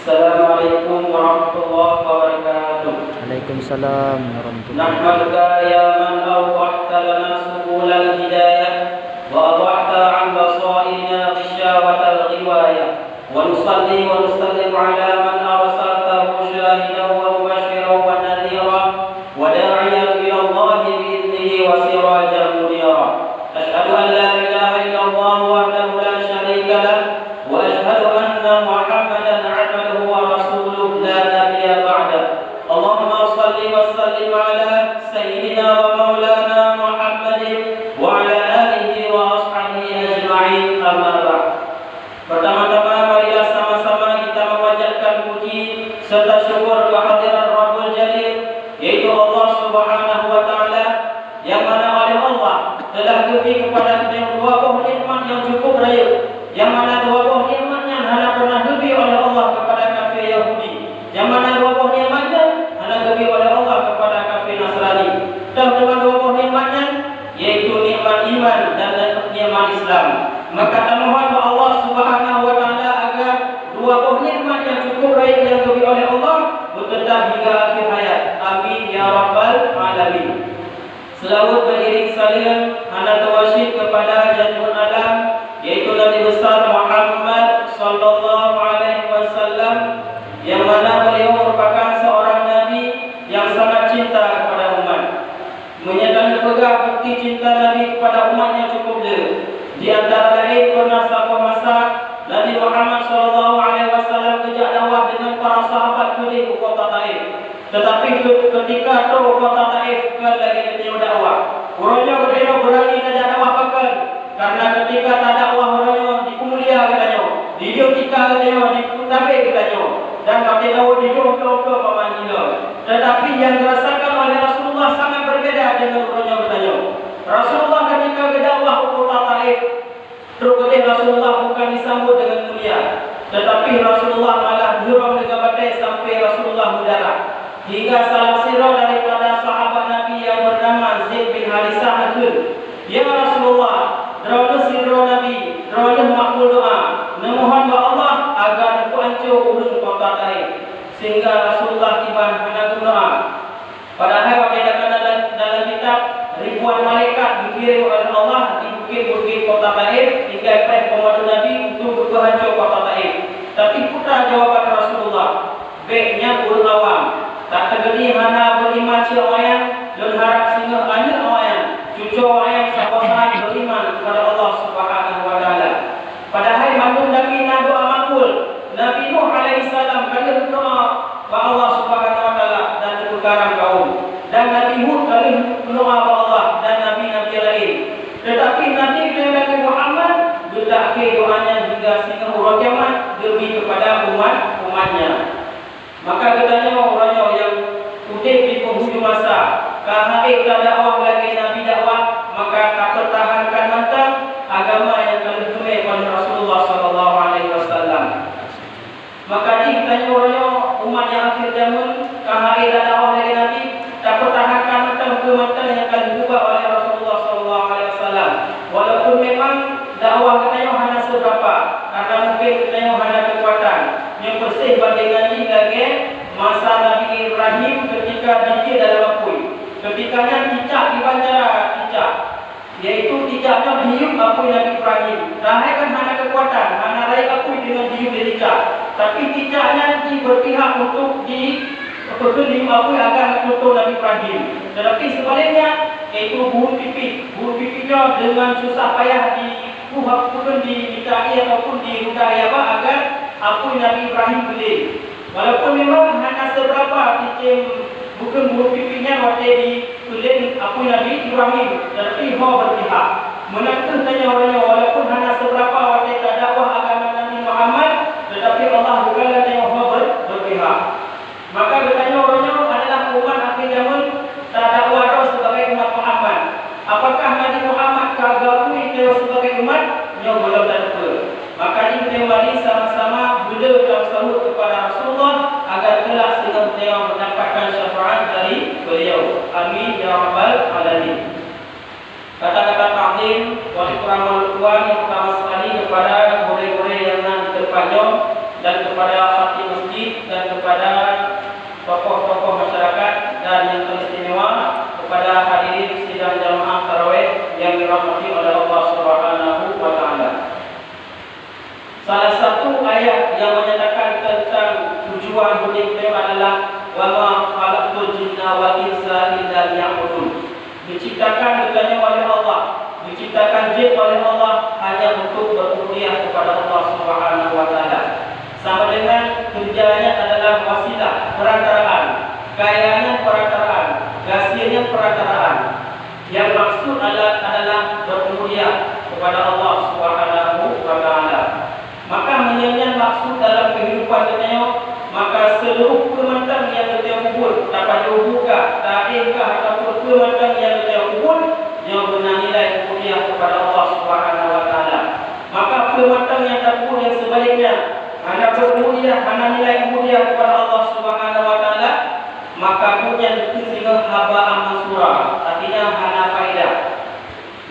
Assalamualaikum warahmatullahi wabarakatuh. Waalaikumsalam warahmatullahi Nahmaduka ya man awwahta lana subulal hidayah wa adha'ta 'an basairina ghishyawatal ghiwayah wa nusalli wa nusallim 'ala man arsaltahu syahidan wa mubashiran wa nadhira wa da'iyan ila Allah bi'idnihi wa sirajan munira. Asyhadu an la ilaha illallah wahdahu la syarika lah wa asyhadu anna Muhammadan 'abduhu wa rasuluhu la nabiyya ba'dah. Allahumma salli wa sallim ala sayyidina wa maulana Muhammadin wa ala alihi wa ashabihi ajma'in, amma ba'd. Pertama-tama marilah sama-sama kita memanjatkan puji serta syukur kehadiran Rabbul Jalil, yaitu Allah Subhanahu wa taala, yang mana oleh Allah telah diberi kepada kita dua buah nikmat yang cukup raya, yang mana dua buah nikmatnya hanya pernah diberi oleh Allah kepada kafir Yahudi, yang mana dua buah nikmatnya hanya diberi oleh Allah kepada kafir Nasrani. Dan dengan dua buah nikmatnya, yaitu nikmat iman dan nikmat Islam. Maka mohon kepada Allah Subhanahu wa taala agar dua buah nikmat yang cukup raya yang diberi oleh Allah bertetap hingga akhir hayat. Amin ya rabbal alamin. Selawat beriring salin hana tawasyid kepada janjun alam, yaitu Nabi besar Muhammad sallallahu alaihi wasallam, yang mana beliau merupakan seorang nabi yang sangat cinta kepada umat. Menyatakan pegang bukti cinta Nabi kepada umatnya cukup dia. Di antara lain pernah satu masa Nabi Muhammad sallallahu alaihi wasallam kerja dakwah dengan para sahabat ke kota Taif. Tetapi ketika itu kota Taif kan lagi ketia dakwah. Orangnya berdua berani kerja dakwah pekan. Karena ketika tak dakwah orangnya dikumulia katanya. Didiotika katanya, dikutabe katanya. Dan kata tahu dijodoh-jodoh pemanggilan. Tetapi yang dirasakan oleh Rasulullah sangat berbeda dengan orangnya katanya. Rasulullah ketika berdakwah ke kota Taif, terus Rasulullah bukan disambut dengan mulia, tetapi Rasulullah malah durung dengan badai sampai Rasulullah mudarat. Hingga salah sirah daripada sahabat Nabi yang bernama Zaid bin Harisah itu, ya Rasulullah, drono sirah Nabi, drono makbul doa, memohon kepada Allah agar aku hancur urun kota Taif. Sehingga Rasulullah tiba hendak doa. Padahal pada dalam kitab ribuan malaikat dikirim oleh Allah di bukit-bukit kota Taif hingga kepada pemandu Nabi untuk berhancur kota Taif. Tapi putra jawaban Rasulullah, baiknya urun awam. Tak tergeni hana beriman cia wayang dan harap singa banyak wayang. Cucu wayang sahabat beriman kepada Allah Subhanahu wa taala. Padahal mandu Nabi na doa makbul. Nabi Nuh alaihi salam kali doa kepada Allah Subhanahu wa taala dan berkaram kaum. Dan Nabi Hud kali doa kepada Allah dan nabi-nabi lain. Tetapi Nabi Muhammad berakhir doanya hingga sehingga orang kiamat demi kepada umatnya. Maka katanya orangnya yang kutip di penghujung masa, karena tak dakwah lagi Nabi dakwah, maka tak pertahankan mantap agama yang telah ditumai oleh Rasulullah sallallahu alaihi wasallam. Maka ini katanya orangnya umat yang akhir zaman, karena tak dakwah lagi Nabi, tak pertahankan mantap agama yang telah diubah oleh Rasulullah sallallahu alaihi wasallam. Walaupun memang dakwah katanya hanya seberapa, karena mungkin katanya hanya kekuatan yang bersih bandingan ini lagi masa Nabi Ibrahim ketika dia dalam apui. Ketikanya cicak di bandara cicak, yaitu cicaknya dihiup apui Nabi Ibrahim. Rahai kan hanya kekuatan, hanya raih apui dengan dihiup dari cicak. Tapi cicaknya berpihak untuk dihiup apui agar untuk Nabi Ibrahim. Tetapi sebaliknya, yaitu bulu pipiknya dengan susah payah dibuat ditai ataupun dirudai agar apui Nabi Ibrahim beli. Walaupun memang hanya seberapa cicim bukan bulu pipinya waktu ditulis apui Nabi Ibrahim, tetapi ho berpihak. Menentu tanya orangnya walaupun hanya seberapa waktu tak dakwah agama Nabi Muhammad, tetapi Allah bukanlah tanya ho berpihak. Maka bertanya orangnya adalah umat akhir zaman tak dakwah sebagai umat Muhammad. Apakah Nabi Muhammad kagakui dia sebagai umat? Yang belum tentu. Maka ini kembali sama-sama beliau dalam sahut kepada Rasulullah agar kelak sehingga beliau mendapatkan syafaat dari beliau. Amin ya rabbal alamin. Kata-kata takdim wali keramal yang pertama sekali kepada guru-guru yang nan di tempatnya dan kepada hati masjid ayat yang menyatakan tentang tujuan hidup kita adalah wa ma khalaqtul jinna wal insa illa liya'budun. Diciptakan bukannya oleh Allah, diciptakan jin oleh Allah hanya untuk berubudiyah kepada Allah Subhanahu wa taala. Sama dengan kerjanya adalah wasilah, perantaraan, kayaannya perantaraan, hasilnya perantaraan. Yang maksud adalah berubudiyah kepada Allah Subhanahu wa taala. Maka menyanyian maksud dalam kehidupan kita, maka seluruh kementerian yang kita kubur dapat dibuka, ta'imkah ataupun kementerian yang kita kubur yang bernilai kemuliaan kepada Allah Subhanahu wa taala. Maka kementerian yang terkubur yang sebaliknya hanya bermulia, hanya nilai kemuliaan kepada Allah Subhanahu wa taala, maka punya sehingga haba'an mansura, artinya hana faedah.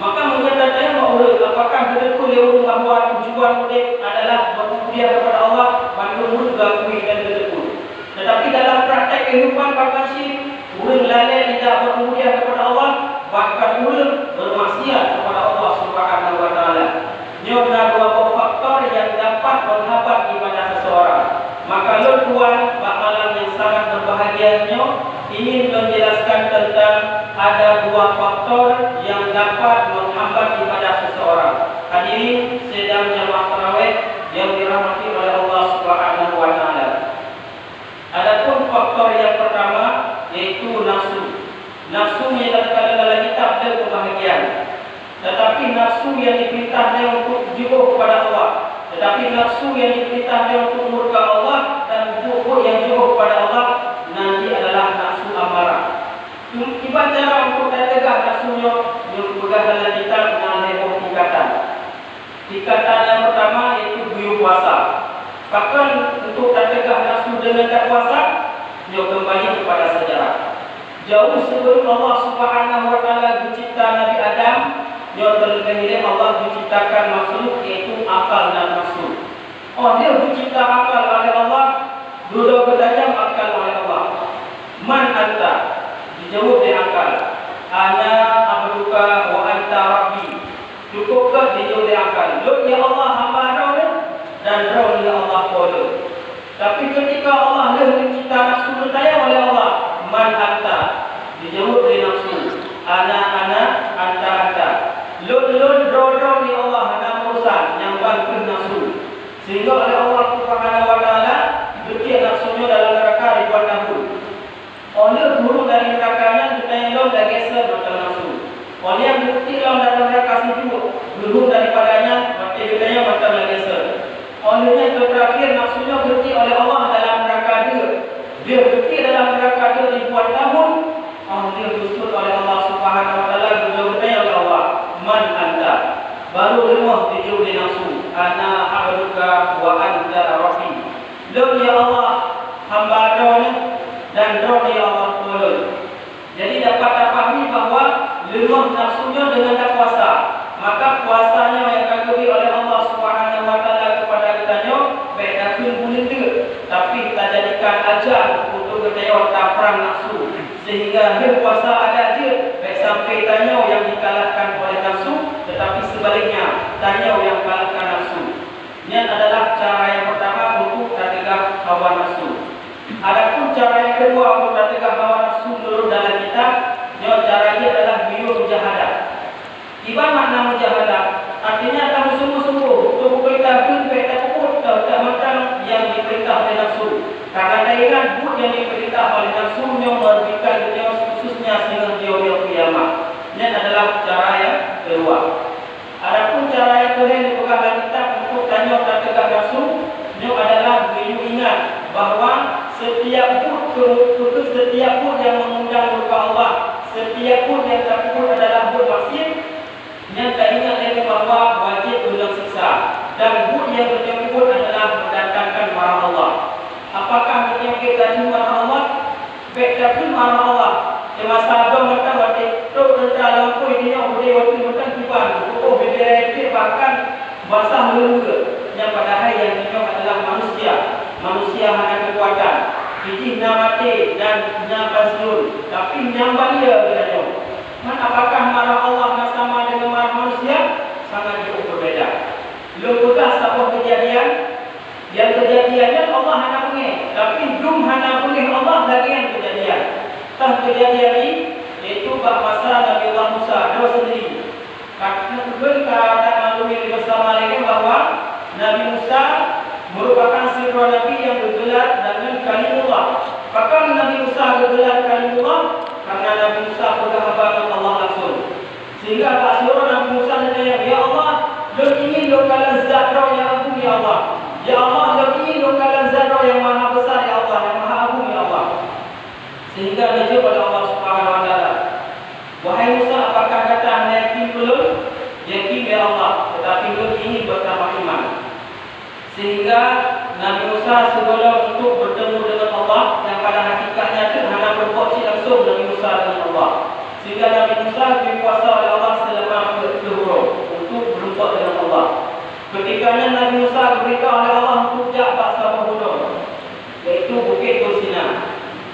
Maka menyatakan bahawa apakah betul yang bahawa tujuan hidup adalah bermulia kepada Allah, bantu gakui dan betul. Tetapi dalam praktek kehidupan prakasi, urang lalai tidak bermulia kepada Allah, bahkan urang bermaksiat kepada Allah Subhanahu wa taala. Ini adalah dua faktor yang dapat menghambat ibadah seseorang. Maka Tuhan pada malam yang sangat berbahagianya ingin menjelaskan tentang ada dua faktor yang dapat menghambat ibadah seseorang. Hadirin sedang jamaah tarawih yang dirahmati oleh Allah Subhanahu wa taala. Adapun faktor yang pertama yaitu nafsu. Nafsu yang terkandung dalam kitab dan kebahagiaan. Tetapi nafsu yang diperintahkan untuk jauh kepada Allah, tetapi nafsu yang diperintahkan untuk murka Allah dan jauh yang jauh kepada Allah nanti adalah nafsu amarah. Tiba cara untuk tegak nafsunya yang pegang dalam kitab mengenai ikatan. Ikatan yang pertama yaitu buyur puasa. Bahkan untuk tegak nafsu dengan tak puasa, dia kembali kepada sejarah. Jauh sebelum Allah Subhanahu wa taala mencipta Nabi Adam, dia terlebih Allah menciptakan makhluk yaitu akal dan nafsu. Oh, dia mencipta akal oleh Allah, dua bertajam akal oleh Allah. Man anta? Dijawab dengan akal. Ana abduka wa anta rabbi. Cukupkah dijawab dengan akal? Lu ya Allah hamba Anda dan roh ya Allah boleh. Tapi ketika Allah mencipta nafsu bertanya oleh Allah, man anta? Dijawab dengan nafsu. Ana anta. Lun roh ya Allah hana urusan yang bantu nafsu. Sehingga oleh Allah Subhanahu wa taala dikir nafsunya dalam neraka ribuan tahun. Oleh turun dari nerakanya kita yang dah geser mata nafsu. Oleh yang bukti dalam neraka situ turun daripadanya mati ditanya mata geser. Olehnya terakhir nafsunya berhenti oleh Allah dalam neraka dia. Dia berhenti dalam neraka dia ribuan tahun. Dia diusul oleh Allah Subhanahu wa taala bertanya oleh Allah, man anta? Baru lemah dijauh di nafsu. Ana abduka wa anta rabbi. Lu ya Allah hamba Anda dan roh ya Allah boleh. Jadi dapat dipahami bahawa lemah nafsunya dengan tak puasa, maka puasanya yang akan diberi oleh Allah Subhanahu wa taala kepada kitanya baik takun boleh tu, tapi kita jadikan ajar untuk kita tak perang nafsu, sehingga dia puasa ada aja baik sampai tanya yang dikalahkan oleh nafsu, tetapi sebaliknya tanya yang kalahkan nafsu. Ini adalah cara yang pertama untuk tertegak hawa nafsu. Adapun cara yang kedua untuk tertegak hawa nafsu menurut dalam kitab, caranya adalah biur mujahadah. Iba makna mujahadah artinya kamu sungguh-sungguh untuk memperintahkan perintah puput tak macam yang diperintah oleh nafsu. Karena kairan pun yang diperintah oleh nafsu yang merugikan dunia khususnya sehingga dia kiamat. Ini adalah cara yang kedua. Adapun cara yang kedua yang dipegang dalam kitab untuk tanya tertegak nafsu, ini adalah ingat bahawa setiap pun yang mengundang murka Allah, setiap pun yang terkubur adalah bermaksiat, yang tak ingat lagi bahawa wajib ulang siksa, dan pun yang terkubur adalah mendatangkan marah Allah. Apakah menyebabkan gaji marah Allah? Baik marah Allah. Masa abang mereka waktu itu dalam pun ini yang boleh waktu mereka tiba, beda bahkan basah lulu. Yang padahal yang minum adalah manusia hanya kekuatan. Jadi mati dan pensiun, tapi nyambal dia berada. Apakah marah Allah sama dengan marah manusia? Sangat jauh berbeda. Lu bekas apa kejadian Yang kejadiannya Allah hana boleh, tapi belum hana boleh Allah lagi yang kejadian. Tah kejadian ini iaitu masa Nabi Allah Musa dia sendiri. Karena keadaan maklumi bersama lagi bahawa Nabi Musa merupakan seorang Nabi yang bergelar dengan Kalimullah. Maka Nabi Musa bergelar Kalimullah karena Nabi Musa berhamba dengan Allah langsung. Sehingga pas seorang Nabi Musa bertanya, ya Allah, lo ingin lo kalan zat yang agung ya Allah. Ya Allah, lo ingin lo kalan zat yang maha besar ya Allah, yang maha agung ya Allah. Sehingga dia jawab oleh Allah Subhanahu Wa Taala, wahai Musa, apakah kata anda yakin belum? Yakin ya Allah, tetapi lo ingin bertambah iman. Sehingga Nabi Musa sebelum untuk bertemu dengan Allah yang pada hakikatnya itu hanya berbuat langsung Nabi Musa dengan Allah. Sehingga Nabi Musa dikuasa oleh Allah selama 40 hari untuk berjumpa dengan Allah. Ketikanya Nabi Musa diberitahu oleh Allah untuk jabat sebuah gunung, yaitu Bukit Tursina.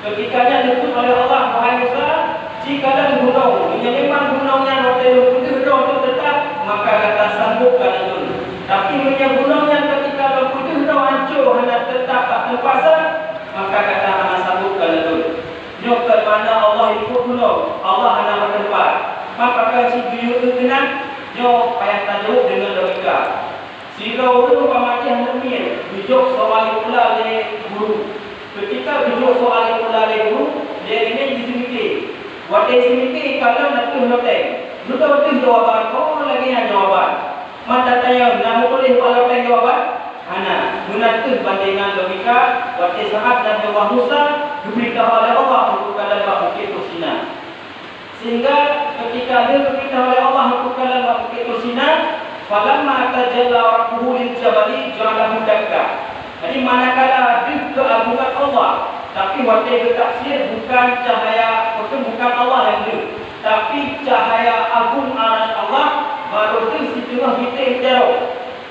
Ketikanya disebut oleh Allah, wahai Musa, jika ada gunung, ini memang gunungnya waktu itu gunung tetap, maka kata sambungkan itu. Tapi punya gunungnya ketika berputih dah hancur hanya tetap tak terpaksa, maka kata hanya sambungkan itu. Nyok ke mana Allah ikut gunung, Allah hanya bertempat. Maka kasi biu itu kena, nyok payah tajuk dengan logika. Sirau itu pamati hanya mir, bijok soal pula le guru. Ketika bijok soal pula le guru, dia ini disimiti. Waktu disimiti kalau nak tu hotel, betul jawaban, kau lagi yang jawaban. Mata tanya, nak boleh kalau tanya jawaban? Ana, menantu bandingan logika. Waktu saat Nabi Musa diberitahu oleh Allah untuk dalam Bukit Tursina. Sehingga ketika dia diberitahu oleh Allah untuk dalam Bukit Tursina, falamma tajalla rabbuhu lil jabali ja'alahu dakka. Jadi manakala dia keagungan Allah, tapi waktu bertaksir bukan cahaya, bukan Allah yang dia, tapi cahaya agung aras Allah. Baru tu situlah kita jauh.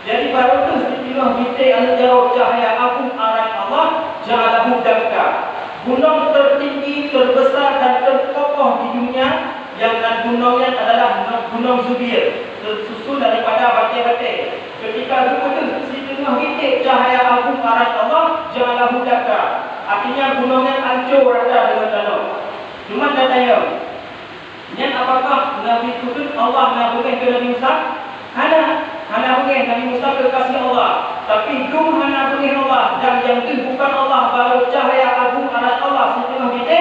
Jadi baru tu situlah kita yang jauh cahaya agung aras Allah ja'alahu dakka. Gunung tertinggi, terbesar dan terkokoh di dunia yang gunungnya adalah Gunung Zubir, tersusun daripada batu-batu. Ketika itu situlah kita cahaya agung aras Allah ja'alahu dakka. Artinya gunungnya hancur rata dengan tanah. Cuma dia tanya, yang apakah Nabi Tuhan Allah menabungkan ke Nabi Musa? Hana boleh Nabi Musa kekasih Allah. Tapi dum hana boleh Allah. Dan yang itu bukan Allah, baru cahaya agung aras Allah. Setengah kita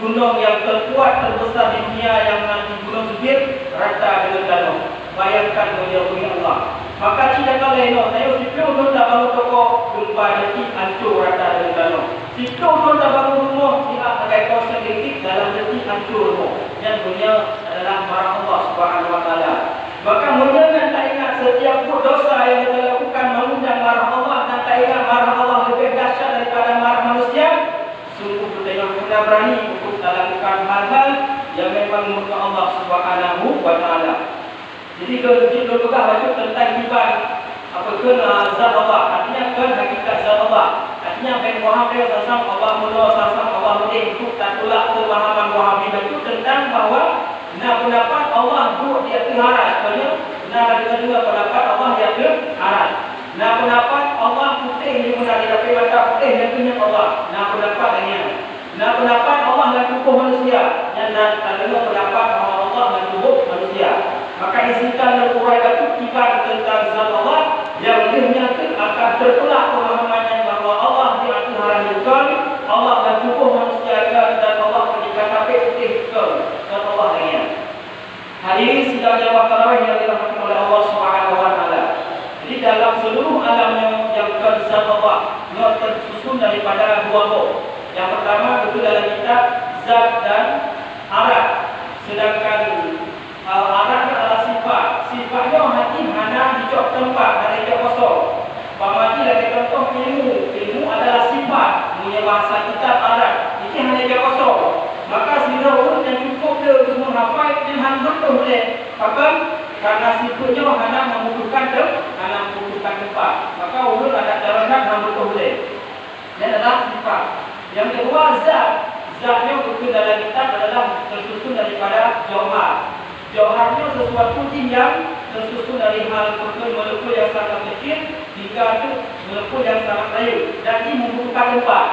gunung yang terkuat terbesar di dunia yang nanti Gunung Zubir rata dengan tanah. Bayangkan menjauhi Allah. Maka tidak kalau saya sipil pun tak bangun toko gempa nanti hancur rata dengan tanah. Sipil pun tak bangun rumah tidak pakai kawasan elektrik dalam nanti hancur rumah. Yang dunia adalah marah Allah Subhanahu Wa Taala. Maka mudah-mudahan tak ingat setiap dosa yang kita lakukan mengundang marah Allah dan tak ingat marah Allah lebih dahsyat daripada marah manusia. Sungguh kita tidak berani untuk lakukan hal-hal yang memang murka Allah Subhanahu Wa Taala. Jadi kalau baca tentang ibadah apa ke zat Allah, artinya ke hakikat zat Allah. Artinya baik Muhammad SAW Allah mula sasam Allah boleh untuk tak tolak pemahaman Wahabi itu tentang bahawa pendapat Allah duduk di atas aras. Sebenarnya ada dua pendapat Allah di atas aras. Pendapat Allah putih di mana di mata putih dan punya Allah. Pendapat lainnya. Pendapat Allah dan tubuh manusia. Yang ada dua pendapat Allah dan tubuh manusia. Maka isikan dan uraian itu kibar tentang zat Allah yang dirinya akan tertolak pemahamannya bahawa Allah di atas haram bukan Allah dan tubuh manusia dan Allah ketika sampai putih bukan zat Allah lainnya. Hadirin sidang jamaah tarawih yang dirahmati oleh Allah Subhanahu Wa Taala. Jadi dalam seluruh alamnya yang zat Allah yang tersusun daripada dua bab. Yang pertama itu dalam kitab zat dan arad. Sedangkan arad adalah sifat. Sifatnya hati hana dicok tempat, hana dicok kosong. Pamati lagi contoh ilmu. Ilmu adalah sifat. Punya bahasa kitab arad. Ini hana dicok kosong. Maka sirah yang cukup dia untuk menghafal dia hanya betul boleh. Bahkan karena sifatnya hana membutuhkan tempat. Maka ulun ada dalam hana betul boleh. Dan adalah sifat. Yang kedua zat. Zatnya betul dalam kitab adalah tersusun daripada jauhar. Jauharnya sesuatu yang tersusun dari hal molekul yang sangat kecil hingga ke molekul yang sangat layu. Dan ini membutuhkan tempat.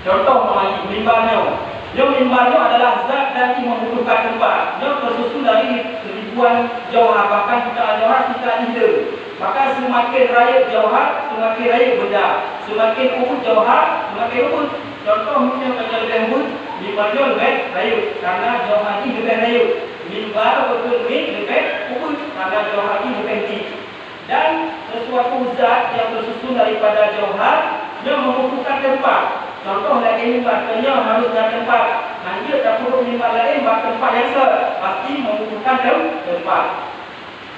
Contoh mimbarnya. Mimbarnya adalah zat dan ini membutuhkan tempat. Dia tersusun dari ribuan jauhar, bahkan jutaan jauhar kita ada. Maka semakin raya jauhar, semakin raya benda. Semakin umur jauhar, semakin umur. Contoh mungkin kalau lebih umur, mimbarnya lebih raya karena jauhar ini lebih raya. Mimbar betul lebih umur karena jauhar ini lebih tinggi. Dan sesuatu zat yang tersusun daripada jauhar, dia membutuhkan tempat. Contoh lagi mimbar, kena harus ada tempat. Nanti tak perlu mimbar lain, tempat yang pasti membutuhkan tempat.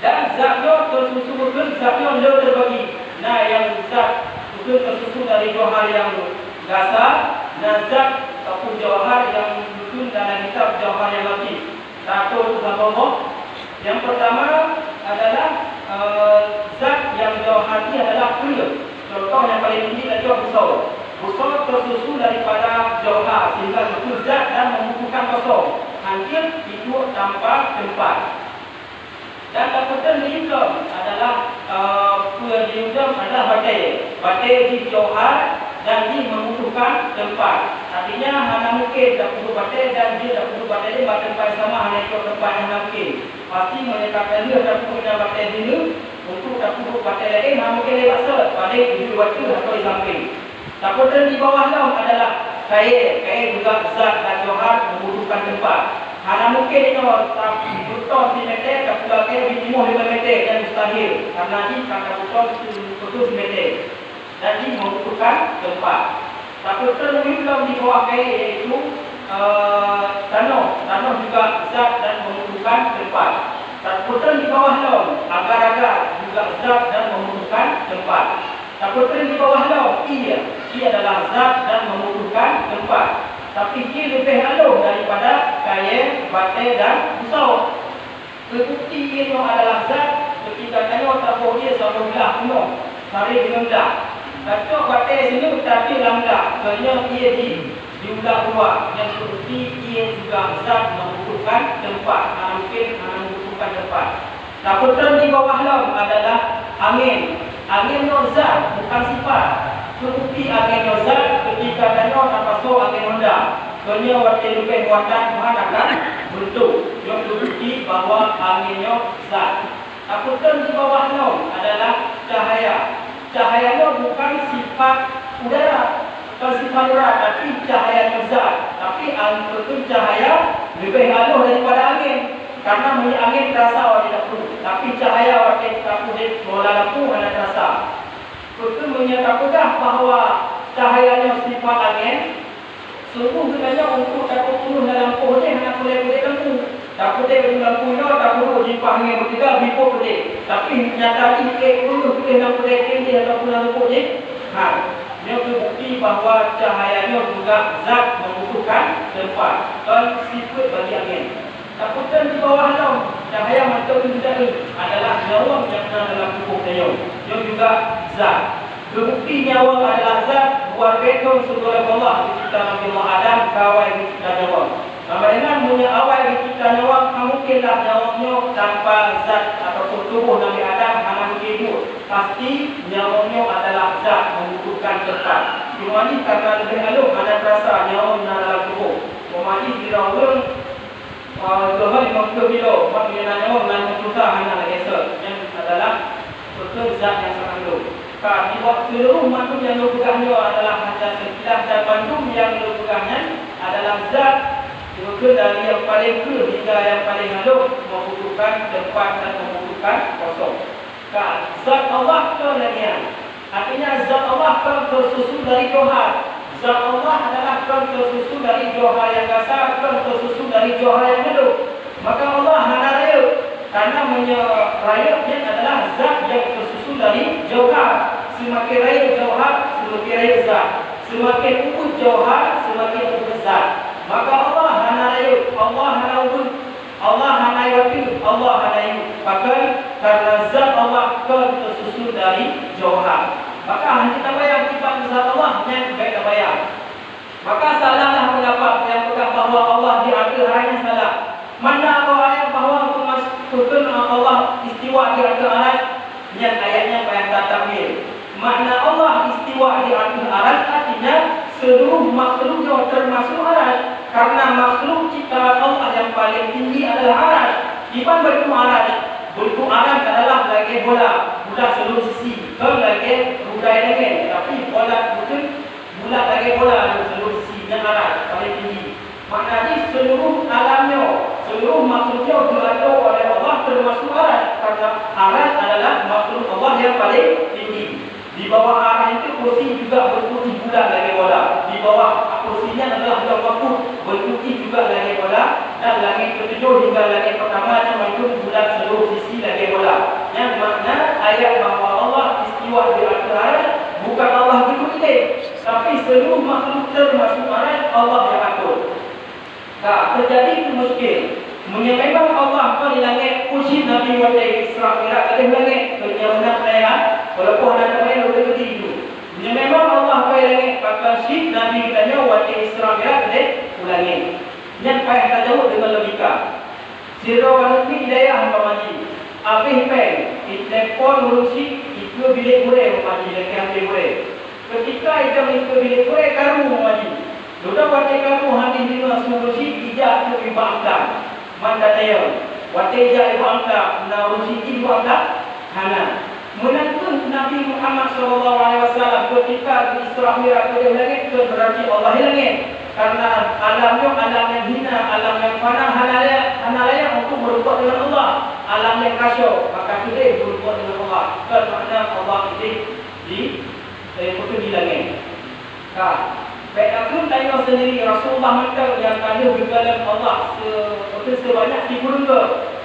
Dan zatnya tersusun betul, zatnya lebih terbagi. Nah, yang zat betul tersusun dari jauhar yang gasar, dan zat ataupun jauhar yang betul dalam kitab jauhar yang lagi. Satu sama. Yang pertama adalah zat yang jauhar ini adalah clear. Contoh yang paling tinggi adalah busur. Busur tersusun daripada jauhar sehingga betul zat dan membutuhkan kosong. Hancur hidup tanpa tempat. Dan kapital lindum adalah lindum adalah batai. Batai di jauhar dan dia membutuhkan tempat. Artinya hanya mungkin tak perlu batai dan dia tak perlu batai dia tempat sama hanya ikut tempat yang mungkin. Pasti menyatakan dia tak perlu batai dulu untuk tak perlu batai lain hanya mungkin lewat balik di waktu atau di samping. Kapital di bawah laut adalah kain juga zat dan jauhar membutuhkan tempat. Hanya mungkin itu butuh simeter, tak perlu kain di 5 meter dan mustahil. Karena ini kata butuh simeter. Dan ini membutuhkan tempat. Tapi terlebih di bawah kain iaitu tanah. Tanah juga zat dan membutuhkan tempat. Tapi di bawah laut, agar-agar juga zat dan membutuhkan tempat. Tapi di bawah laut, ia adalah zat dan membutuhkan tempat. Tapi ia lebih halus daripada kain, batai dan busur. Terbukti ia adalah zat ketika tanah tabuh dia sama belah penuh. Sari dengan belah. Kacau batai sini tapi lamdak. Kerana ia diulang keluar. Yang terbukti ia juga zat membutuhkan tempat. Mungkin membutuhkan tempat. Tapi di bawah laut adalah angin. Angin itu zat bukan sifat. Terbukti angin itu zat ketika tanah terpasuk angin rendah. Kerana waktu lebih kuatan Tuhan akan bentuk. Yang terbukti bahawa anginnya zat. Tapi di bawah laut adalah cahaya. Cahaya itu bukan sifat udara, bukan sifat udara, tapi cahaya zat. Tapi angin itu cahaya lebih halus daripada angin. Karena angin terasa awak tidak perlu. Tapi cahaya awak tak perlu bola lampu hanya terasa. Itu menyatakan bahawa cahayanya sifat angin. Sungguh sebenarnya untuk dapat penuh dalam lampu ni hanya boleh lampu. Tak boleh beri lampu ni, tak perlu jipah angin bertiga, bipo boleh. Tapi nyata ini perlu boleh lampu tinggi ataupun lampu ni. Dia terbukti bahawa cahayanya juga zat membutuhkan tempat dan sifat bagi angin. Takutan di bawah laut, cahaya mata kita adalah nyawang yang ada dalam tubuh kita. Dia juga zat. Terbukti nyawang adalah zat buat betul segala Allah dicipta Nabi Muhammad Adam kawai dicipta nyawang. Sama dengan punya awal dicipta nyawang, mungkinlah nyawangnya tanpa zat ataupun tubuh Nabi Adam hanya hidup. Pasti nyawangnya adalah zat membutuhkan tempat. Cuma ini karena lebih halus ada terasa nyawang dalam tubuh. Memang tidak orang Tuhan 50 kilo, 4 kilo nyawa dengan susah hanya lagi yang adalah betul zat yang sangat low. Di waktu seluruh mantum yang low pegahnya adalah hanya sekitar dan mantum yang low pegahnya adalah zat betul dari yang paling kecil hingga yang paling halus membutuhkan tempat dan membutuhkan kosong. Zat Allah kelanian. Artinya zat Allah tersusun dari jauhar. Zat Allah adalah tersusun dari jauhar yang gasar, tersusun dari jauhar yang halus. Maka Allah hana raya. Karena rayanya adalah zat yang tersusun dari jauhar. Semakin raya jauhar, semakin raya zat. Semakin ukut jauhar, semakin ukut zat. Maka Allah hana raya, Allah hana ukut, Allah hana wakil, Allah hana yuk. Bahkan karena zat Allah tersusun dari jauhar. Maka hanya kita bayang sifat zat Allah yang baik kita bayang. Maka salahlah pendapat yang pegang bahawa Allah di akhir hayatnya salah. Mana ayat bahawa Allah istiwa seluruh makhluk yang termasuk arasy, karena makhluk ciptaan Allah yang paling tinggi adalah arasy. Iban bentuk arasy, bentuk arasy adalah lagi bola seluruh sisi, bukan lagi rudai dengan, tapi bola betul bulat lagi bola seluruh sisi yang arasy paling tinggi. Maknanya seluruh alamnya, seluruh makhluknya diatur oleh Allah termasuk arasy, karena arasy adalah makhluk Allah yang paling tinggi. Di bawah arasy itu kursi juga berkursi bulat lagi bola. Di bawah kursinya adalah yang mahfuz, berkursi juga lagi bola, dan langit ketujuh hingga langit pertama yang itu bulat seluruh sisi lagi bola. Yang makna ayat bahawa Allah istiwa di atas arasy bukan Allah berkutik, tapi seluruh makhluk termasuk arasy Allah yang atur. Tak terjadi itu muskil. Menyebabkan Allah di langit uji Nabi Muhammad Isra Mi'raj ke langit kenyamanan saya walaupun ada lain boleh begitu. Menyebabkan Allah di langit pakai syid Nabi katanya waktu Isra Mi'raj ke langit. Yang payah tak jauh dengan logika. Sira wanita hidayah umpamanya. Habis pen, telefon urusi itu bilik boleh umpamanya dekat bilik boleh. Ketika itu bilik boleh karu umpamanya. Sudah waktu kamu hadis di urusi ijak ke ibu angkat. Manda tayo, waktu ijak ibu angkat, na urusi ibu angkat, hana. Menantu Nabi Muhammad SAW ketika di Isra Mi'raj ke langit itu berarti Allah langit. Karena alamnya alam yang hina, alam yang fana, hanalaya untuk berbuat dengan Allah. Alam yang kasyaf, maka tidak berbuat dengan Allah. Kerana Allah itu di langit. Baik aku tanya sendiri Rasulullah minta yang ada di dalam Allah sebanyak 30 ke.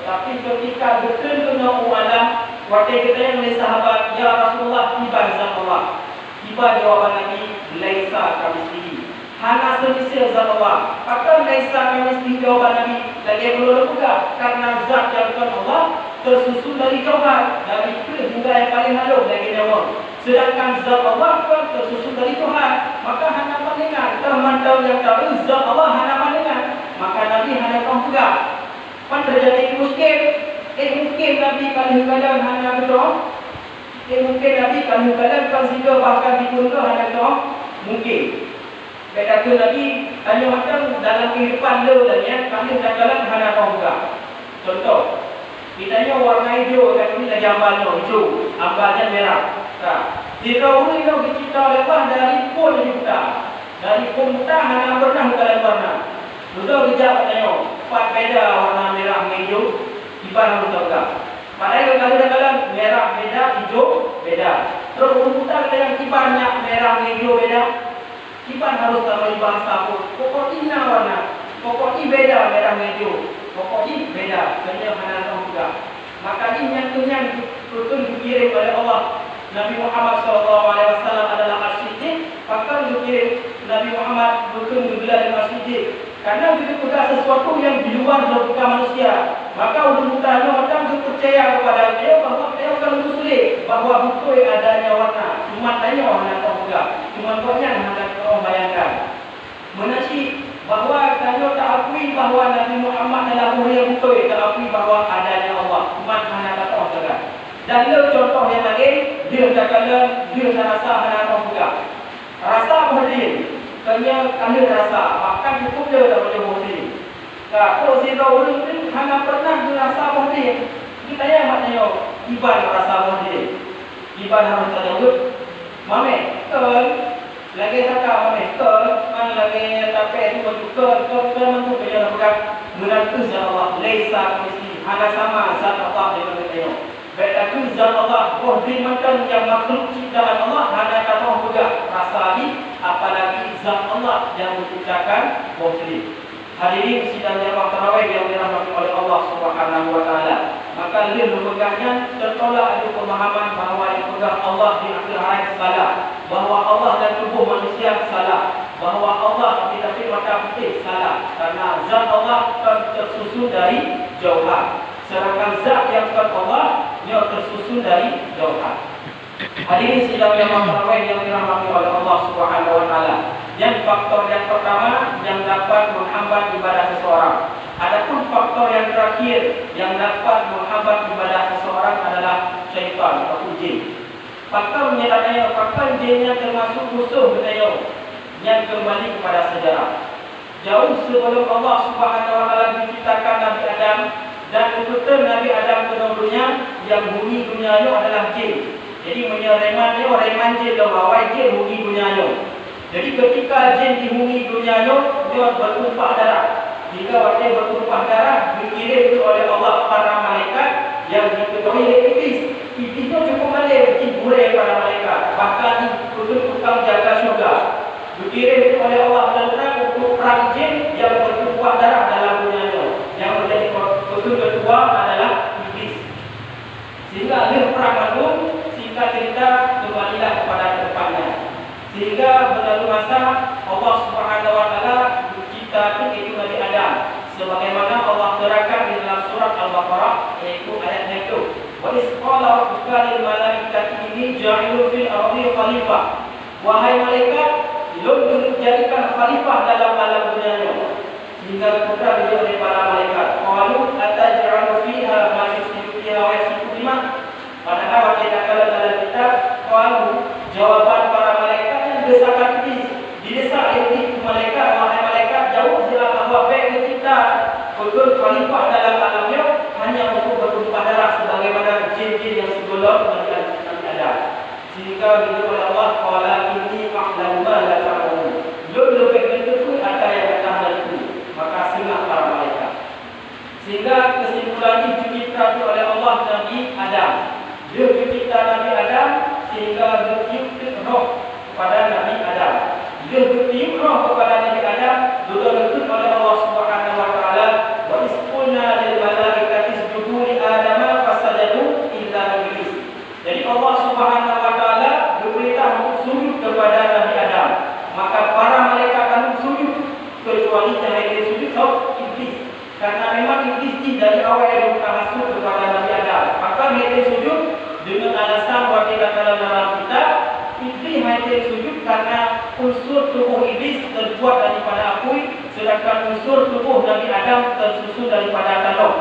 Tapi ketika betul dengan alam, waktu kita yang oleh sahabat, ya Rasulullah tiba zat Allah. Tiba jawaban Nabi, laisa kamitslihi. Hana semisal zat Allah. Maka laisa kamitslihi jawaban Nabi lagi belum juga, karena zat yang bukan Allah tersusun dari jauhan, dari ke hingga yang paling halus lagi nyawa. Sedangkan zat Allah pun tersusun dari Tuhan. Maka hana pandangan termantau yang tahu zat Allah hana pandangan. Maka Nabi hana tahu juga. Pan terjadi muskil. Mungkin Nabi kadang-kadang hana betul. Mungkin Nabi kadang-kadang consider bahkan dikuntur hana betul. Mungkin. Kata Nabi hanya macam dalam kehidupan dia dan yang kadang-kadang hana tahu juga. Contoh, kitanya warna hijau dan ini lagi ambalnya hijau, ambalnya merah. Jika orang yang dicipta oleh Allah dari pun dicipta, dari pun kita hanya pernah dalam warna. Sudah dijawab tanya, empat beda warna merah hijau, ibarat betul tak? Padahal kadang-kadang merah beda, hijau beda. Terus orang kita yang kibarnya merah hijau beda, kibar harus tahu bahasa pun. Pokoknya warna, pokoknya beda merah hijau, pokoknya beda. Kena mana tahu juga. Maka ini yang betul dikirim oleh Allah. Nabi Muhammad SAW adalah As-Siddiq. Maka dikirim Nabi Muhammad betul digelar dengan As-Siddiq. Karena begitu juga sesuatu yang di luar logika manusia. Maka untuk mutanya macam percaya kepada dia bahawa dia akan muslim, bahawa betul adanya warna. Cuma tanya orang tahu juga. Cuma banyak hendak orang bayangkan. Menasi bahawa tanya tak akui bahawa Nabi Muhammad adalah orang yang betul, tak akui bahawa adanya Allah. Cuma hendak kata orang juga. Dan dia contoh yang lain, dia katakan dia rasa hana tahu juga. Rasa berdiri, kerana kami rasa, bahkan cukup dia tak boleh berdiri. Kalau si orang ini hana pernah rasa berdiri, kita yang maknanya iban rasa berdiri. Iban harus terjawab. Mame, lagi cakap mame, man lagi tapi itu betul mantu kerja berkat menantu zat Allah, laisa kamitslihi, hana sama zat Allah dengan kita. Baiklah zat Allah, beri macam yang makhluk ciptaan Allah hana kata juga rasa lagi, apalagi zat Allah yang menciptakan beri. Hadirin sidang jamaah tarawih yang dirahmati oleh Allah Subhanahu wa taala. Maka dia memegangnya tertolak ada pemahaman bahawa yang pegang Allah di akhir hayat salah, bahawa Allah dan tubuh manusia salah, bahawa Allah tidak mata putih salah, karena zat Allah tersusun dari jauhan. Sedangkan zat yang bukan Allah dia tersusun dari jauhan. Hadirin sidang jamaah tarawih yang dirahmati oleh Allah Subhanahu wa taala. Yang faktor yang pertama yang dapat menghambat ibadah seseorang. Adapun faktor yang terakhir yang dapat menghambat ibadah seseorang adalah syaitan atau jin. Faktor jinnya termasuk musuh katanya. yang kembali kepada sejarah. Jauh sebelum Allah Subhanahu wa taala menciptakan Nabi Adam dan betul Nabi Adam kedua-duanya yang huni dunia adalah jin. Jadi menyereman reman jin dah awal jin huni dunia. Jadi ketika jin dihuni dunia dia bertumpah darah. Jika waktu bertumpah darah dikirim oleh Allah para malaikat yang diketuai oleh iblis. Iblis itu cukup balik diburai para malaikat. Bahkan tukang jaga syurga. Dikirim oleh Allah dan untuk perang jin yang bertumpah darah dalam dunia. Yang menjadi petugas kedua adalah iblis. Sehingga akhir perang agung, singkat cerita kembalilah kepada tempatnya. Sehingga berlalu masa Allah Subhanahu wa taala menciptakan itu Nabi Adam. Sebagaimana Allah terangkan di dalam surat Al-Baqarah, yaitu ayat yang itu. Wa iz qala rabbuka lil malaikati inni ja'ilun fil ardi khalifah. Wahai malaikat, belum dijadikan khalifah dalam alam dunia. Sehingga putra dijawab oleh para malaikat, qalu ataj'alu fiha ma yufsidu fiha wa yasfiku dima. Padahal kita kalau dalam kitab qalu, jawaban para malaikat yang desakan iblis. Didesak iblis malaikat, wahai malaikat, jauh jelas bahawa baik kita betul khalifah dalam alamnya hanya untuk bertumpah darah sebagaimana jin-jin yang sebelum ada. Sehingga bila oleh Allah qala inni a'lamu ma la ta'lamun. Belum begitu ada yang datang itu. Maka singap para malaikat. Sehingga kesimpulannya diciptakan oleh Allah Nabi Adam. Dia mencipta Nabi Adam sehingga bertiup roh kepada Nabi Adam. Dia bertiup roh kepada Nabi Adam dituntut oleh Allah Subhanahu wa taala, wa isqulna lil malaikati isjudu li Adam fasajadu illa iblis. Jadi Allah Subhanahu wa taala berperintah untuk sujud kepada Nabi Adam. Maka para malaikat akan sujud kecuali jangan dia sujud iblis. Karena memang iblis dari awal yang berhasil kepada Nabi Adam. Maka dia sujud dengan alasan bahwa dikatakan dalam kitab iblis hanya sujud karena unsur tubuh iblis terbuat daripada api, sedangkan unsur tubuh Nabi Adam tersusun daripada tanah.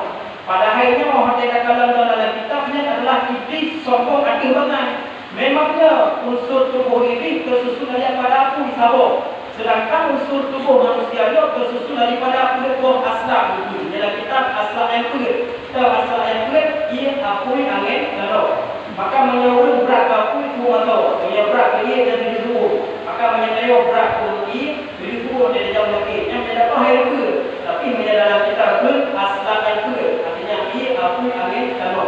Pada akhirnya Allah dikatakan dalam kitabnya adalah iblis sombong hati banget. Memangnya unsur tubuh iblis tersusun daripada api sabuk. Sedangkan unsur tubuh manusia dia tersusun daripada tubuh asla itu. Dalam kitab asla yang kulit. Asla yang kulit ia api angin lalu. Maka menyeluruh berat api itu atau berat ia jadi dulu. Maka menyeluruh berat api jadi dulu dari jauh lagi. Yang tidak tahu hari itu. Tapi menjadi dalam kitab itu asla yang kulit. Artinya ia api angin lalu.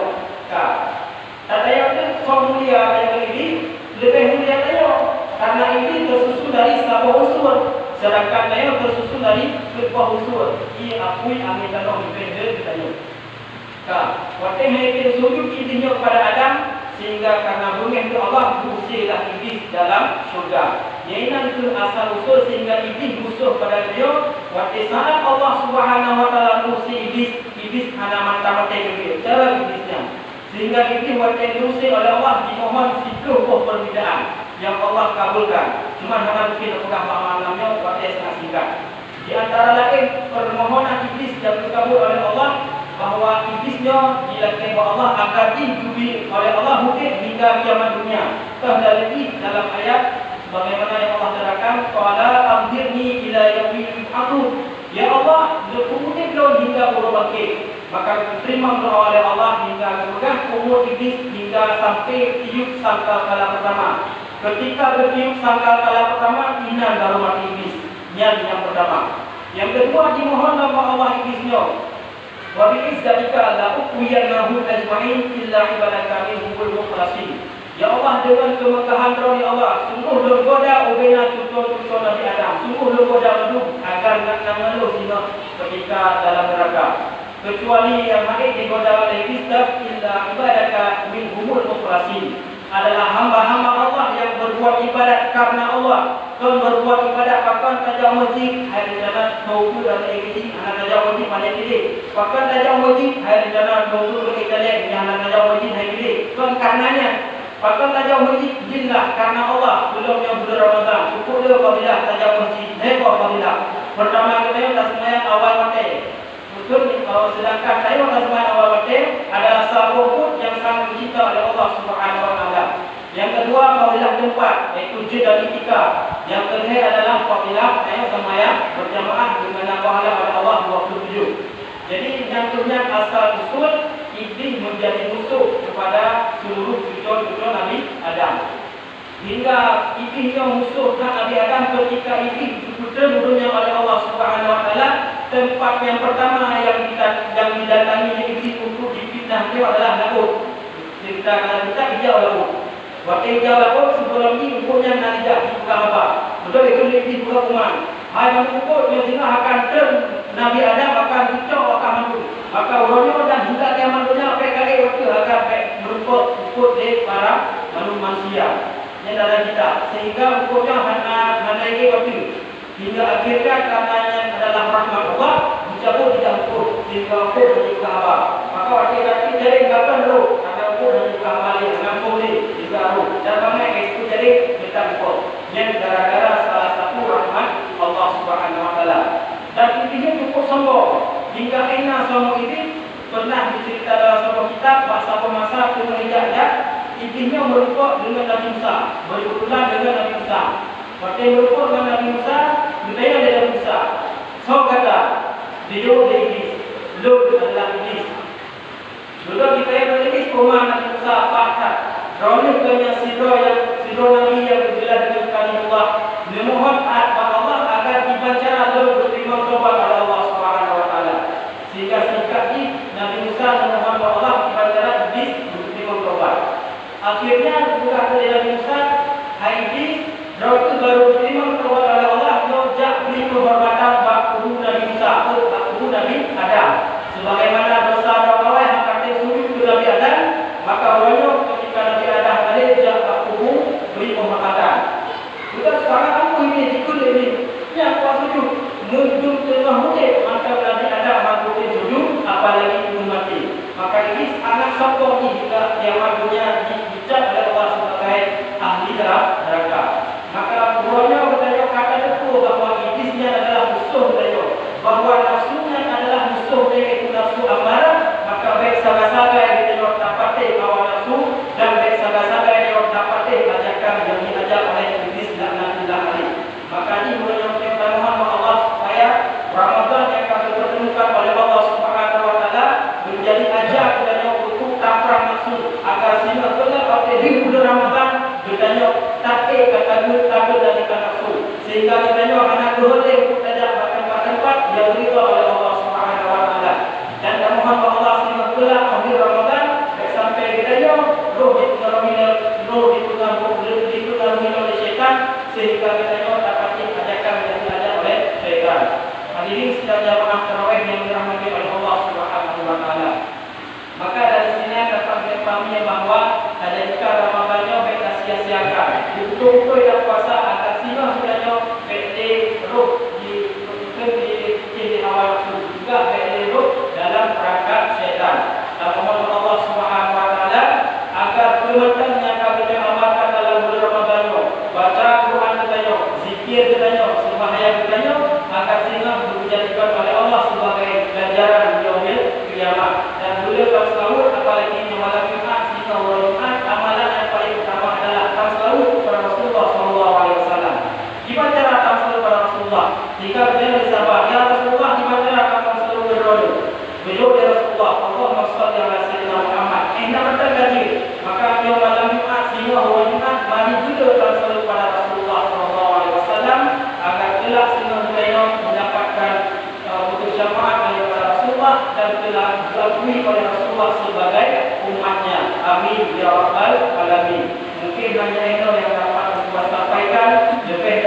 Tata yang itu formulia yang ini lebih mulia tayo. Karena ini tersusun dari sebuah unsur, sedangkan dia tersusun dari sebuah unsur. Ia akui angin tanah dipendek kita. Waktu yang sujud intinya kepada Adam, sehingga karena bumi itu Allah usirlah iblis dalam syurga. Yang itu asal usul sehingga iblis musuh pada dia. Waktu saat Allah Subhanahu wa taala usir iblis hanya mantap-mantap dia. Cara iblisnya. Sehingga iblis waktu diusir oleh Allah dimohon 30 perbedaan yang Allah kabulkan. Cuma hanya mungkin apakah malamnya waktu yang sangat singkat. Di antara lain permohonan iblis yang dikabul oleh Allah bahawa iblisnya dilakukan oleh Allah agar dihidupi oleh Allah mungkin hingga kiamat dunia. Terdapat dalam ayat bagaimana yang Allah terangkan, qala amdirni ila yaumil yub'atsun. Ya Allah, kemudian belum hingga urut bangkit. Maka diterima doa oleh Allah hingga kemudian umur iblis hingga sampai tiup sangkakala pertama. Ketika bertiup sangkakala pertama, inan baru mati iblis. Yang pertama. Yang kedua dimohon nama Allah iblisnya. Wa bi izzalika la uqiyanahu ajma'in illa ibadaka minhumul mukhlasin. Ya Allah, dengan kemegahan roh ya Allah, sungguh bergoda ubena contoh-contoh Nabi Adam. Sungguh bergoda madu agar nak mengeluh sini ketika dalam neraka. Kecuali yang hadir digoda oleh iblis illa ibadaka minhumul mukhlasin. Adalah hamba-hamba Allah yang berbuat ibadat karena Allah. Kau berbuat ibadat bahkan tajam masjid hari jalan tauhid dan ikiti anak tajam masjid pada diri. Bahkan tajam masjid hari jalan tauhid dan ikiti anak tajam masjid hari diri. Kau karenanya bahkan tajam masjid jinlah karena Allah belum yang bulan Ramadan. Cukup dia apabila tajam masjid. Heboh apabila pertama kita dah sembahyang awal mati. Sedangkan saya pada zaman awal batin adalah sebuah yang sangat dicinta oleh Allah Subhanahu wa taala. Yang kedua, fadilah keempat, iaitu juz dan itikaf. Yang terakhir adalah fadilah sembahyang berjamaah dengan pahala pada Allah 27. Jadi yang tunjuk asal usul iblis menjadi musuh kepada seluruh cucu-cucu Nabi Adam. Hingga iblis yang musuhkan Nabi Adam ketika iblis dituduhnya oleh Allah Subhanahu Wa Taala. Tempat yang pertama yang didatangi iblis untuk difitnah itu adalah Namrud. Kita hijau Namrud. Waktu hijau Namrud sebelum ini hukumnya nak hijau di buka apa? Betul itu iblis buka kuman. Hai mengukur yang tinggal akan Nabi Adam akan dicok akan mandu. Maka urutnya dan hingga dia mandunya kali waktu akan berukur ikut dari para manusia yang ada kita. Sehingga ukurnya hanya ini waktu. Hingga akhirnya karenanya adalah rahmat Allah dicabut tidak ukur. Sehingga ukur dan juga apa. Maka waktu tadi jadi kapan dulu. Karena ukur dan juga balik. Ngampung ni. Juga dulu. Dan banyak itu jadi kita ukur. Yang gara-gara salah satu rahmat Allah Subhanahu Wa Taala. Dan intinya cukup sombong. Hingga enak sombong ini pernah dicerita dalam sebuah kitab bahasa pemasa penginjak. Intinya merupakan dengan Nabi Musa, berulang dengan Nabi Musa. Waktu merupakan dengan Nabi Musa, bertanya dengan Nabi Musa. So kata, dia iblis, lu adalah iblis. Dulu kita yang iblis rumah Nabi Musa pakat. Rawani kanya sidro Nabi yang berjelas dengan kalimullah. Memohon kepada Allah agar dibaca lalu berterima tobat kepada Allah Subhanahu Wa Taala. Sehingga singkat ini Nabi Musa memohon kepada Allah dibaca iblis berterima tobat. Akhirnya bukan dari Nabi Musa, hai iblis, itu baru berterima tobat kepada Allah. Nojak beri kehormatan baku Nabi Musa atau baku Nabi Adam. Sebagaimana dosa orang yang kata sujud ke Nabi Adam, maka orangnya ketika Nabi Adam balik jak baku beri kehormatan. Kita sekarang aku ini ikut ini. Yang kuat sujud muncul tengah mungkin maka Nabi Adam mengikuti sujud apalagi belum mati. Maka ini anak sokong ini juga yang maksudnya dicap oleh Allah sebagai ahli neraka. Maka buahnya bertanya kata itu bahawa iblisnya adalah musuh bertanya bahawa nafsunya adalah musuh dari itu nafsu amarah. Maka baik saga-saga yang kita dapat bahawa nafsu dan baik saga-saga yang dapat ajakan yang diajak oleh iblis dan Nabiullah Ali. Maka ini menyampaikan permohonan Allah supaya Ramadan yang kami pertemukan oleh Allah Subhanahu Wa Taala menjadi ajak kita untuk takrang nafsu agar sehingga kita di bulan Ramadan kita takik takut dari nafsu sehingga kita anak boleh untuk ajak tempat-tempat yang diridha oleh Allah Subhanahu Wa Taala. Dan mohon Allah sehingga pula akhir Ramadan sampai kita roh dipengaruhi oleh syaitan sehingga kita dapat ajakan yang diajak oleh syaitan. Hadirin sekalian jamaah tarawih yang dirahmati oleh Allah Subhanahu Wa Taala. Maka dari sini dapat dipahami bahawa jika Ramadannya kita sia-siakan. Betul-betul yang puasa akan simak sebenarnya PT roh di awal juga PT roh dalam perangkat syaitan. Dan mohon Allah Subhanahu Wa Taala agar perbuatan yang kami amalkan dalam bulan Ramadan, baca Quran kita, zikir kita, sembahyang kita, agar sehingga dijadikan oleh Allah sebagai ganjaran di yaumil qiyamah. Dan beliau selalu apalagi malam Jumat sehingga malam Jumat amalan yang paling utama adalah selalu kepada Rasulullah SAW. Gimana cara selalu kepada Rasulullah? Jika kita bersabar, ya Rasulullah, gimana cara selalu berdoa? Beliau ya Rasulullah, Allahumma shalli ala sayyidina Muhammad. Inna bertergaji. Maka dia malam Jumat sehingga hari Jumat mari juga selalu kepada Rasulullah SAW agar kelak sehingga kita mendapatkan putus syafaat daripada Rasulullah dan telah diakui oleh Rasulullah sebagai umatnya. Amin ya rabbal alamin. Mungkin hanya itu yang dapat saya sampaikan. Lebih